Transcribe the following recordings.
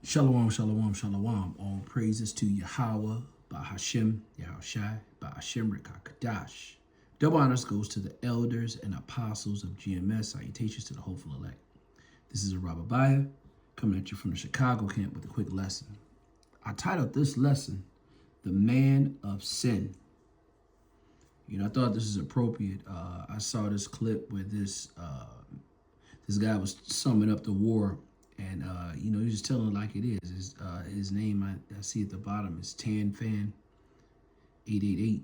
Shalom, shalom, shalom. All praises to Yahweh, Bahashem, Yahushai, Bahashem, Rekakadash. Double honors goes to the elders and apostles of GMS. Salutations to the hopeful elect. This is a Rababiah coming at you from the Chicago camp with a quick lesson. I titled this lesson, The Man of Sin. I thought this is appropriate. I saw this clip where this guy was summing up the war. And, he was just telling it like it is. His name, I see at the bottom, is TanFan888.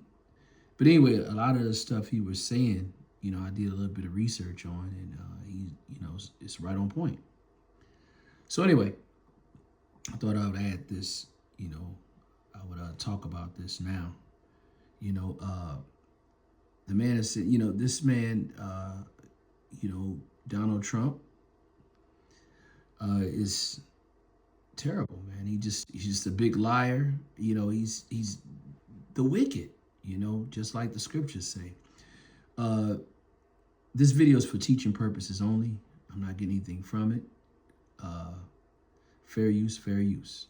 But anyway, a lot of the stuff he was saying, I did a little bit of research on, and it's right on point. So anyway, I thought I would add this, I would talk about this now. The man is, this man, Donald Trump, is terrible, man. He's just a big liar. He's the wicked, just like the scriptures say. This video is for teaching purposes only. I'm not getting anything from it. Fair use, fair use.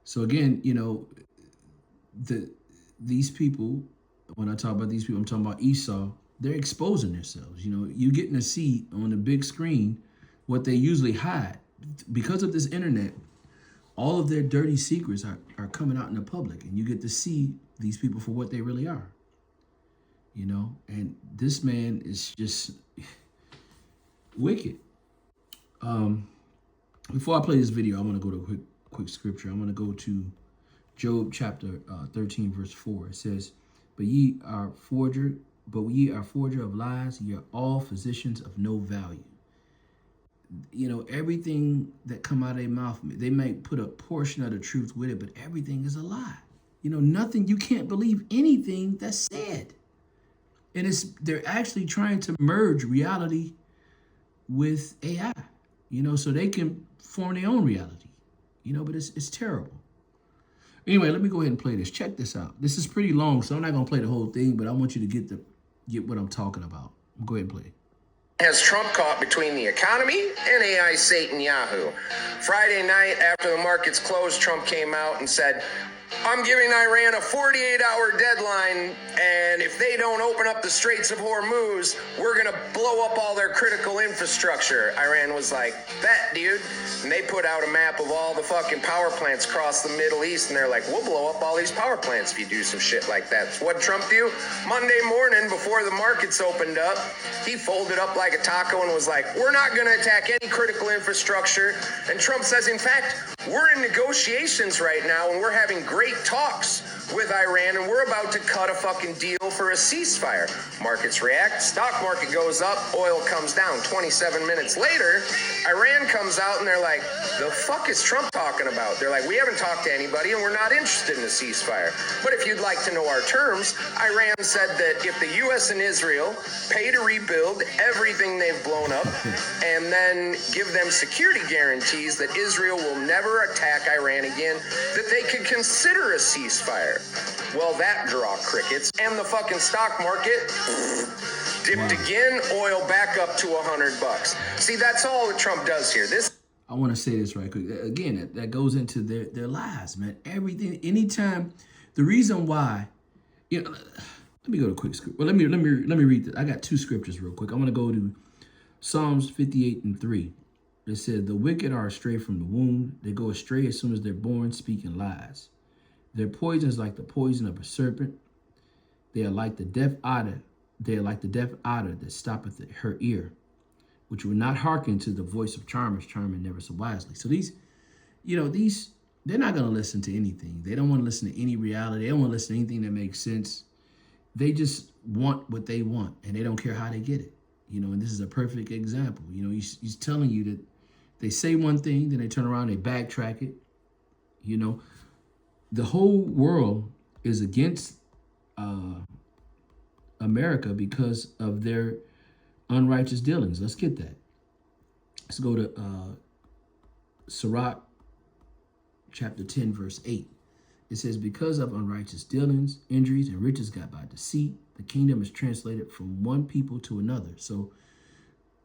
So again, these people, when I talk about these people, I'm talking about Esau, they're exposing themselves. You're getting to see on the big screen what they usually hide. Because of this internet, all of their dirty secrets are coming out in the public, and you get to see these people for what they really are. And this man is just wicked. Before I play this video, I want to go to a quick scripture. I want to go to Job chapter 13, verse 4. It says, But ye are forger of lies, ye are all physicians of no value. Everything that come out of their mouth, they might put a portion of the truth with it, but everything is a lie. Nothing, you can't believe anything that's said. And they're actually trying to merge reality with AI, so they can form their own reality, but it's terrible. Anyway, let me go ahead and play this. Check this out. This is pretty long, so I'm not going to play the whole thing, but I want you to get what I'm talking about. Go ahead and play it. Has Trump caught between the economy and AI Satan Yahoo. Friday night after the markets closed, Trump came out and said, I'm giving Iran a 48-hour deadline, and if they don't open up the Straits of Hormuz, we're going to blow up all their critical infrastructure. Iran was like, bet, dude. And they put out a map of all the fucking power plants across the Middle East, and they're like, we'll blow up all these power plants if you do some shit like that. So what'd Trump do? Monday morning, before the markets opened up, he folded up like a taco and was like, we're not going to attack any critical infrastructure. And Trump says, in fact, we're in negotiations right now, and we're having great talks with Iran, and we're about to cut a fucking deal for a ceasefire. Markets react, stock market goes up, oil comes down. 27 minutes later, Iran comes out and they're like, the fuck is Trump talking about? They're like, we haven't talked to anybody and we're not interested in a ceasefire. But if you'd like to know our terms, Iran said that if the U.S. and Israel pay to rebuild everything they've blown up and then give them security guarantees that Israel will never attack Iran again, that they could consider a ceasefire. Well, that draw crickets, and the fucking stock market dipped again, oil back up to $100. See, that's all that Trump does here. I want to say this right quick. Again, that goes into their lies, man. Everything, anytime, the reason why, let me go to a quick script. Well, let me read this. I got two scriptures real quick. I want to go to Psalms 58:3. It said, the wicked are astray from the womb. They go astray as soon as they're born, speaking lies. Their poison is like the poison of a serpent. They are like the deaf adder. They are like the deaf adder that stoppeth her ear, which will not hearken to the voice of charmers, charming never so wisely. So these, they're not going to listen to anything. They don't want to listen to any reality. They don't want to listen to anything that makes sense. They just want what they want, and they don't care how they get it. And this is a perfect example. He's telling you that they say one thing, then they turn around, they backtrack it. The whole world is against America because of their unrighteous dealings. Let's get that. Let's go to Sirach chapter 10, verse 8. It says, because of unrighteous dealings, injuries, and riches got by deceit, the kingdom is translated from one people to another. So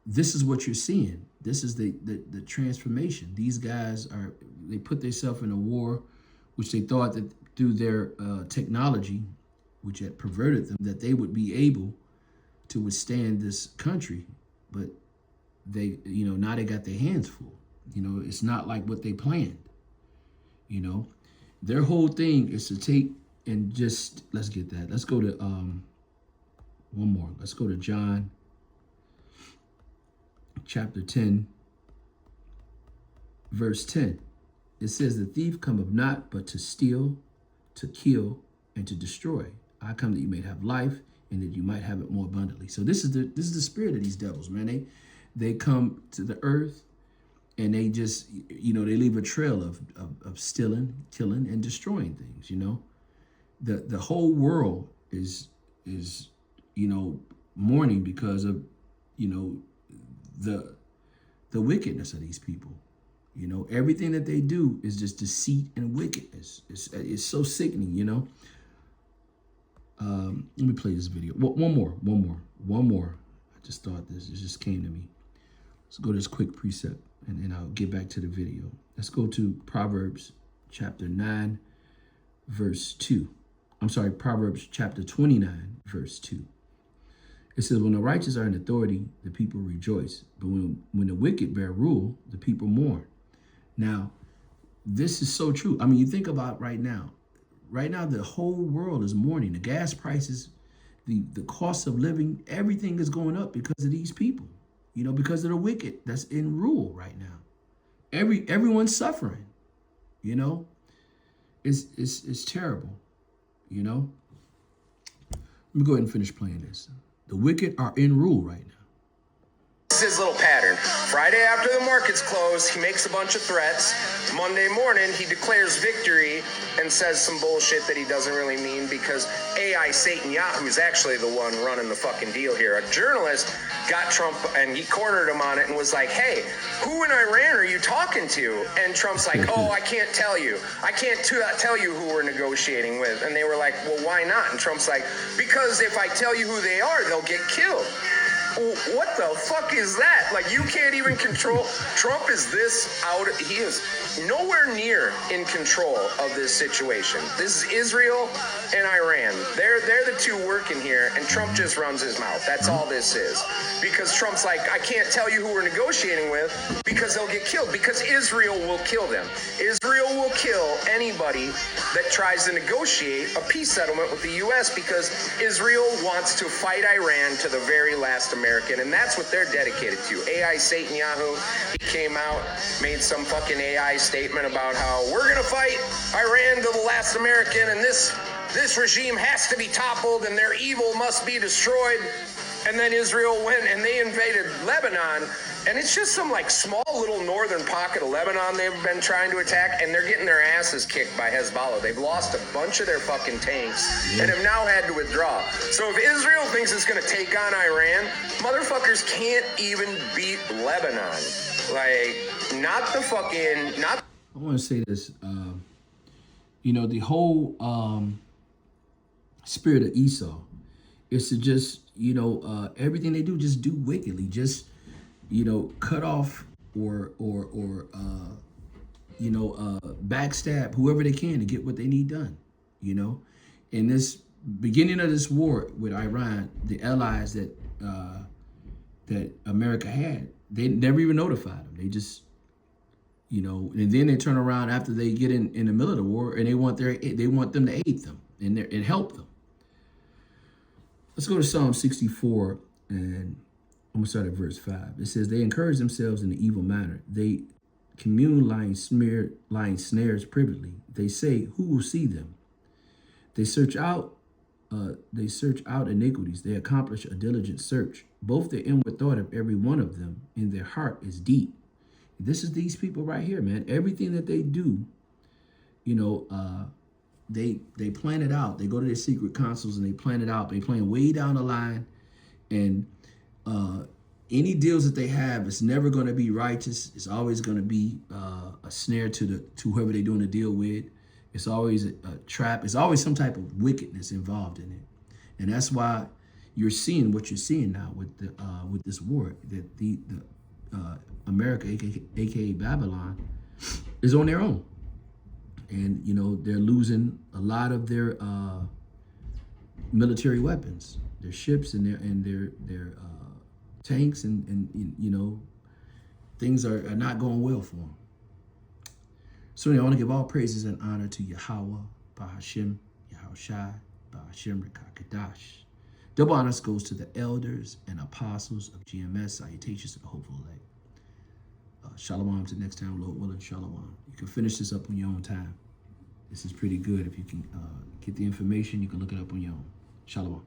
this is what you're seeing. This is the transformation. These guys they put themselves in a war, which they thought that through their technology, which had perverted them, that they would be able to withstand this country. But they, now they got their hands full. It's not like what they planned. Their whole thing is to take and just, let's get that. Let's go to one more. Let's go to John chapter 10, verse 10. It says, the thief cometh not but to steal, to kill, and to destroy. I come that you may have life and that you might have it more abundantly. So this is the spirit of these devils, man. They come to the earth and they just, they leave a trail of stealing, killing, and destroying things, The whole world is mourning because of, the wickedness of these people. Everything that they do is just deceit and wickedness. It's so sickening, Let me play this video. One more. I just thought this. It just came to me. Let's go to this quick precept, and I'll get back to the video. Let's go to Proverbs chapter 9, verse 2. I'm sorry, Proverbs chapter 29, verse 2. It says, when the righteous are in authority, the people rejoice. But when the wicked bear rule, the people mourn. Now, this is so true. I mean, you think about right now, the whole world is mourning. The gas prices, the cost of living, everything is going up because of these people, because of the wicked that's in rule right now. Everyone's suffering, it's terrible, Let me go ahead and finish playing this. The wicked are in rule right now. This is his little pattern. Friday after the markets close, he makes a bunch of threats. Monday morning, he declares victory and says some bullshit that he doesn't really mean because AI Satan Yahoo is actually the one running the fucking deal here. A journalist got Trump and he cornered him on it and was like, hey, who in Iran are you talking to? And Trump's like, oh, I can't tell you. I can't tell you who we're negotiating with. And they were like, well, why not? And Trump's like, because if I tell you who they are, they'll get killed. What the fuck is that? Like, you can't even control. Trump is this out. He is nowhere near in control of this situation. This is Israel and Iran. They're the two working here, and Trump just runs his mouth. That's all this is. Because Trump's like, I can't tell you who we're negotiating with because they'll get killed. Because Israel will kill them. Israel will kill anybody that tries to negotiate a peace settlement with the U.S. because Israel wants to fight Iran to the very last American, and that's what they're dedicated to. AI Satan Yahoo, he came out, made some fucking AI statement about how we're gonna fight Iran to the last American, and this regime has to be toppled, and their evil must be destroyed. And then Israel went and they invaded Lebanon, and it's just some like small little northern pocket of Lebanon they've been trying to attack, and they're getting their asses kicked by Hezbollah. They've lost a bunch of their fucking tanks and have now had to withdraw. So if Israel thinks it's going to take on Iran, motherfuckers can't even beat Lebanon. Like, I want to say this, the whole spirit of Esau is to just, everything they do, just do wickedly, just, cut off or backstab whoever they can to get what they need done, In this beginning of this war with Iran, the allies that America had, they never even notified them. They just, and then they turn around after they get in the middle of the war and they want them to aid them and help them. Let's go to Psalm 64, and I'm going to start at verse 5. It says, they encourage themselves in the evil manner. They commune lying snares privately. They say, who will see them? They search out iniquities. They accomplish a diligent search. Both the inward thought of every one of them in their heart is deep. This is these people right here, man. Everything that they do, they plan it out. They go to their secret consoles and they plan it out. They plan way down the line, and any deals that they have, it's never going to be righteous. It's always going to be a snare to whoever they're doing the deal with. It's always a trap. It's always some type of wickedness involved in it, and that's why, you're seeing what you're seeing now with this war, that the America, aka Babylon, is on their own, and you know they're losing a lot of their military weapons, their ships and their tanks, and you know things are not going well for them. So anyway, I want to give all praises and honor to Yahweh, Bahashim, Yahushai, Bahashim Rekakadash. Double honors goes to the elders and apostles of GMS. Salutations to the hopeful elect. Shalom to next time, Lord willing, shalom. You can finish this up on your own time. This is pretty good. If you can get the information, you can look it up on your own. Shalom.